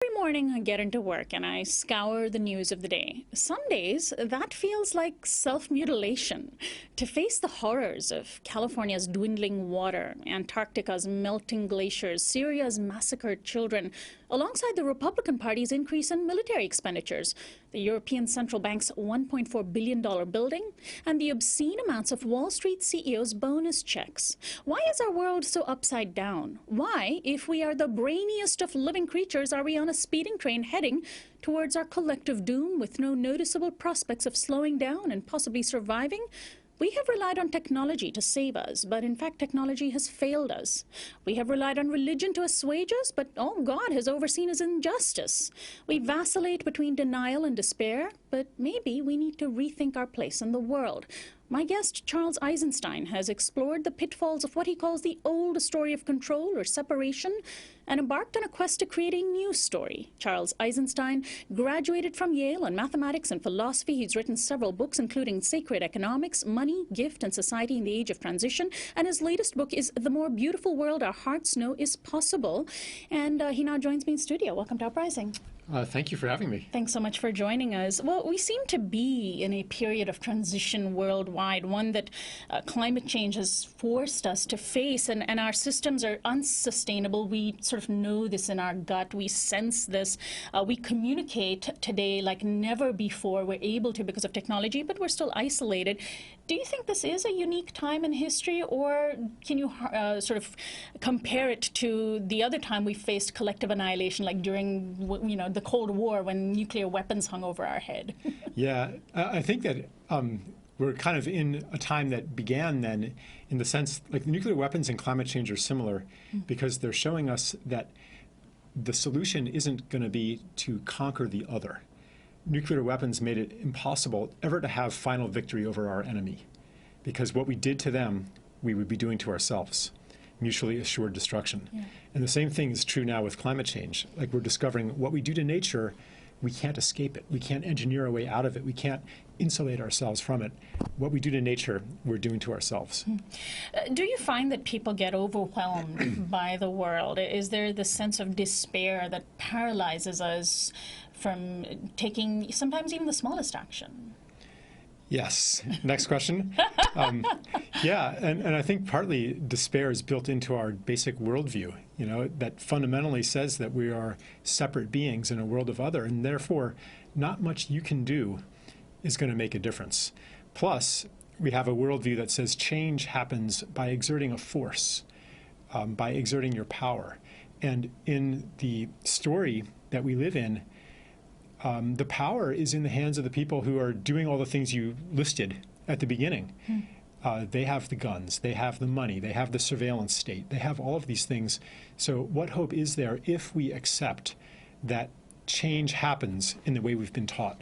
Every morning I get into work and I scour the news of the day. Some days that feels like self-mutilation. To face the horrors of California's dwindling water, Antarctica's melting glaciers, Syria's massacred children, alongside the Republican Party's increase in military expenditures, the European Central Bank's $1.4 billion building, and the obscene amounts of Wall Street CEOs' bonus checks. Why is our world so upside down? Why, if we are the brainiest of living creatures, are we on a speeding train heading towards our collective doom with no noticeable prospects of slowing down and possibly surviving? We have relied on technology to save us, but in fact technology has failed us. We have relied on religion to assuage us, but all God has overseen is injustice. We vacillate between denial and despair, but maybe we need to rethink our place in the world. My guest, Charles Eisenstein, has explored the pitfalls of what he calls the old story of control or separation and embarked on a quest to create a new story. Charles Eisenstein graduated from Yale in mathematics and philosophy. He's written several books, including Sacred Economics, Money, Gift, and Society in the Age of Transition. And his latest book is The More Beautiful World Our Hearts Know Is Possible. And he now joins me in studio. Welcome to Uprising. Thank you for having me. Thanks so much for joining us. Well, we seem to be in a period of transition worldwide, one that climate change has forced us to face, and our systems are unsustainable. We sort of know this in our gut. We sense this. We communicate today like never before. We're able to because of technology, but we're still isolated. Do you think this is a unique time in history, or can you sort of compare it to the other time we faced collective annihilation, like during, the Cold War when nuclear weapons hung over our head? Yeah, I think that we're kind of in a time that began then in the sense, like nuclear weapons and climate change are similar because they're showing us that the solution isn't going to be to conquer the other. Nuclear weapons made it impossible ever to have final victory over our enemy, because what we did to them, we would be doing to ourselves. Mutually assured destruction. Yeah. And the same thing is true now with climate change. Like we're discovering what we do to nature, we can't escape it. We can't engineer our way out of it. We can't insulate ourselves from it. What we do to nature, we're doing to ourselves. Do you find that people get overwhelmed by the world? Is there this sense of despair that paralyzes us from taking sometimes even the smallest action? Yes. Next question. Yeah, and I think partly despair is built into our basic worldview, that fundamentally says that we are separate beings in a world of other, and therefore not much you can do is going to make a difference. Plus, we have a worldview that says change happens by exerting a force, by exerting your power. And in the story that we live in, the power is in the hands of the people who are doing all the things you listed at the beginning. They have the guns, they have the money, they have the surveillance state, they have all of these things. So what hope is there if we accept that change happens in the way we've been taught?